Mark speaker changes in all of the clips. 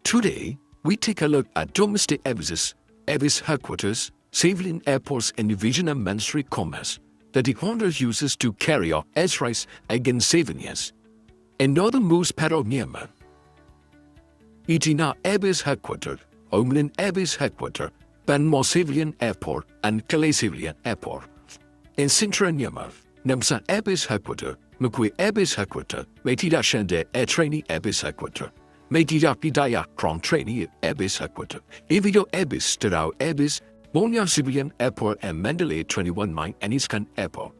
Speaker 1: Today, we take a look at domestic avises, avis headquarters, civilian airports and division of ministry commerce that the Honda uses to carry out airstrikes against civilians. In northernmost part of Myanmar, Itina Avis Headquarters, Homeland Avis Headquarters, Banmo Civilian Airport, and Kalay Civilian Airport. In central Myanmar, Namsan Avis Headquarters, Mukwe Avis Headquarters, Metida Shende Air Training Avis Headquarters, Metida Pidaya Crown Training Avis Headquarters, Evido Avis Terao Avis, Monya Civilian Airport, and Mandalay 21 Mine and Iskan Airport.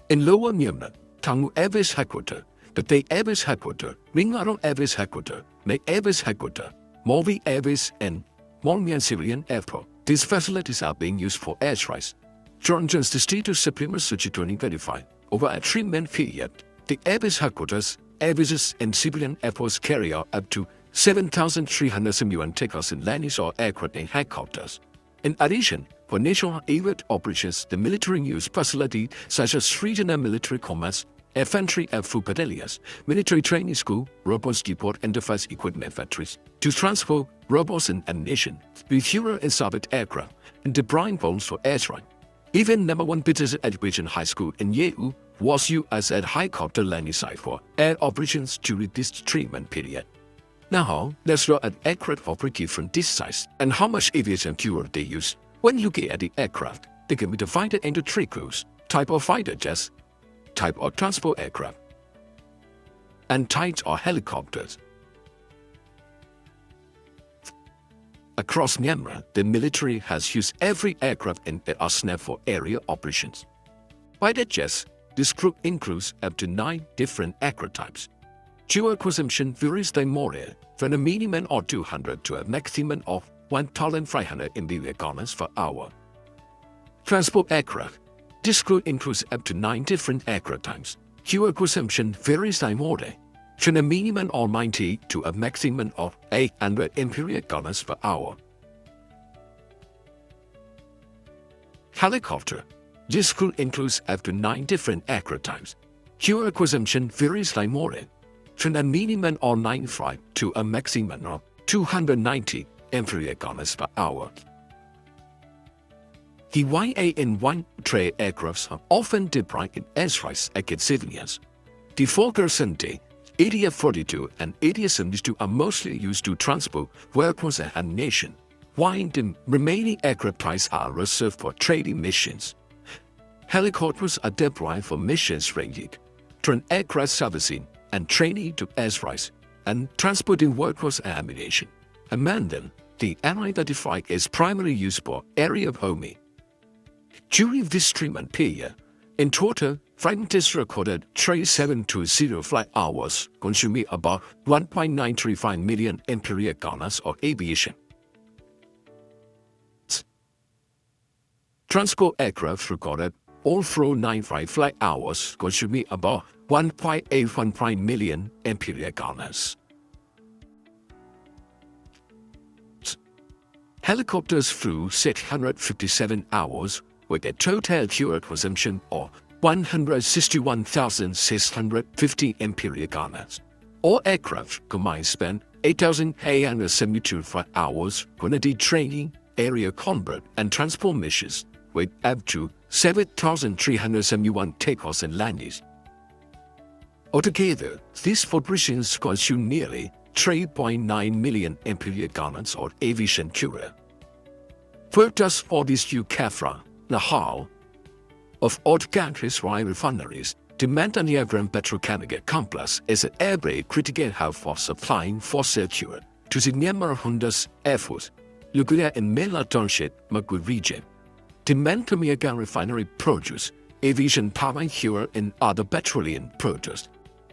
Speaker 1: In lower Myanmar, Tangu Avis Headquarters, Patay Avis Headquarters, Ringarong Avis Headquarters, May Avis Headquarters, Movi Avis, and Molmian Civilian Airport. These facilities are being used for airstrikes. During the State of Supreme Suchi 2025, over a 3-month period, the Avis Headquarters, Avises, and civilian airports carry out up to 7,371 takeoffs in landings or aircraft and helicopters. In addition, for national event operations, the military use facilities such as regional military commerce, infantry and food battalions, military training school, robots depot and defense equipment factories to transport robots and ammunition, refuel and salvage aircraft, and debris bombs for airstrike. Even number 1 Business Education High School in Yeu was used as a helicopter landing site for air operations during this treatment period. Now, let's look at aircraft operated from this size and how much aviation fuel they use. When looking at the aircraft, they can be divided into 3 groups: type of fighter jets, type of transport aircraft, and types of helicopters. Across Myanmar, the military has used every aircraft in their arsenal for area operations. Fighter jets, this group includes up to 9 different aircraft types. Fuel consumption varies by model, from a minimum of 200 to a maximum of 1,500 mb per hour. Transport aircraft. This group includes up to 9 different aircraft types. Fuel consumption varies by model, from a minimum of 90 to a maximum of 800 mb per hour. Helicopter. This group includes up to 9 different aircraft types. Fuel consumption varies by model, from a minimum of 95 to a maximum of 290 mb per hour. The YA-1 trade aircrafts are often deployed in airstrikes against civilians. The Fokker 70, ADF-42 and ADF-72 are mostly used to transport weapons and ammunition, while the remaining aircraft types are reserved for trading missions. Helicopters are deployed for missions ranging from aircraft servicing and training to airstrikes and transporting weapons and ammunition. Among them, the Mi-35 is primarily used for area bombing. During this treatment period, in total, flights recorded 3720 flight hours, consuming about 1.935 million imperial gallons of aviation. Transport aircraft recorded all through 95 flight hours, consuming about 1.815 million imperial gallons. Helicopters flew 657 hours with a total fuel consumption of 161,650 imperial gallons. All aircraft combined spent 8,872 flight hours on the training, area combat, and transport missions, with up to 7,371 takeoffs and landings. Altogether, these operations consume nearly 3.9 million imperial gallons of aviation fuel. Where does all this you Kafra, Nahal? Of all countries' oil refineries, the Myanmar petrochemical complex is an airborne critical hub for supplying fossil fuel to the Myanmar Junta's Air Force, located in Mela Township, Magui region. The Myanmar refinery produces aviation power fuel and other petroleum products,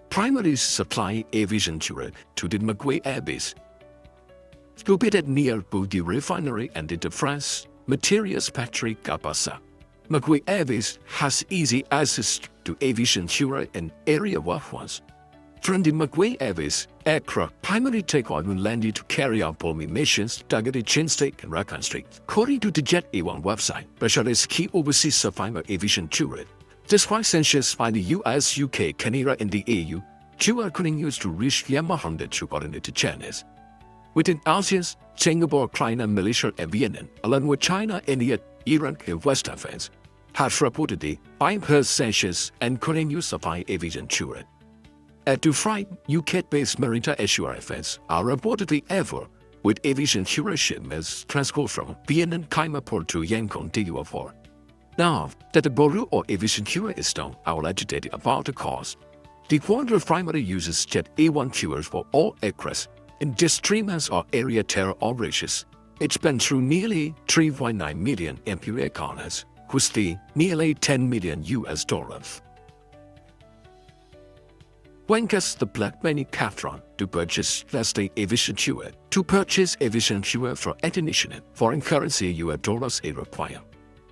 Speaker 1: primarily supplying aviation fuel to the Magui Air Base. Located near both the refinery and the defense materials factory Kapasa, Magui Air Base has easy access to aviation fuel and area weapons. From the Magui Air Base, aircraft primarily take off when landing to carry out bombing missions targeting Chin State and Rakhine State. According to the Jet A1 website, Russia is key overseas supply of aviation fuel. Despite sanctions by the US, UK, Canada, and the EU, fuel couldn't use to reach Myanmar Junta coordinated channels. Within ASEAN, Singapore, China, Malaysia, and Vietnam, along with China, India, Iran, and West Africa, have reportedly bypassed sanctions and continue supply aviation fuel. At to fright, UK-based maritime SURFs are reportedly ever with aviation fuel shipments transport from Vietnam Khai port to Yangon DUA port. Now that the border or aviation fuel is down, I will educate about the cause. The Qantas primarily uses Jet A1 fuels for all aircraft in distress or area terror operations. It's been through nearly 3.9 million MPA corners, costing nearly $10 million. When gets the black money Catron to purchase plastic aviation fuel? To purchase aviation fuel for ignition, foreign currency US dollars is required.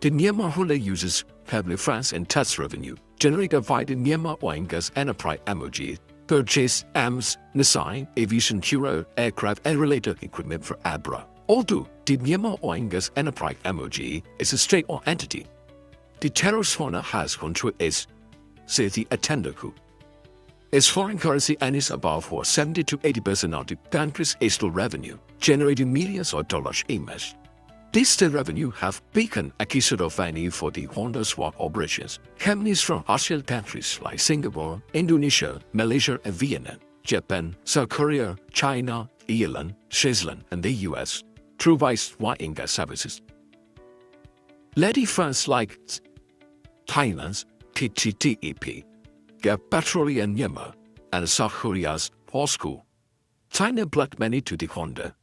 Speaker 1: The Myanmar Junta uses public funds and tax revenue generated by the Myanmar Oil and Gas Enterprise MOG purchase arms, design, aviation fuel, aircraft, and related equipment for ABRA. Although the Myanmar Oil and Gas Enterprise MOG is a state-owned entity, the terrorist fund has control its, says the attendant who. Its foreign currency earns about 70 to 80% of the country's external revenue, generating millions of dollars a month. These state revenue have become a key source of value for the Honda swap operations. Companies from ASEAN countries like Singapore, Indonesia, Malaysia, and Vietnam, Japan, South Korea, China, Ireland, Switzerland, and the US provide oil and gas services. Lady funds like Thailand's TTTEP, Gap Petroleum Myanmar, and South Korea's POSCO. China black money to the Honda.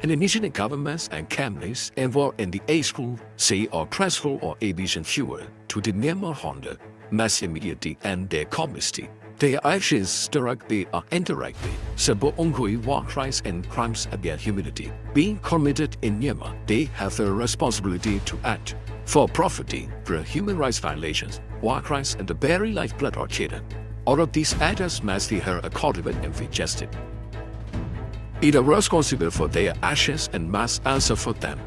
Speaker 1: Indonesian governments and companies involved in the export, sea or transport or aviation fuel to the Myanmar Honda must immediately end their complicity. Their actions directly or indirectly support ongoing war crimes and crimes against humanity. Being committed in Myanmar, they have the responsibility to act for profiting for human rights violations, war crimes, and the very lifeblood of children. All of these actors must be held accountable and be justice. It is responsible for their actions and must answer for them.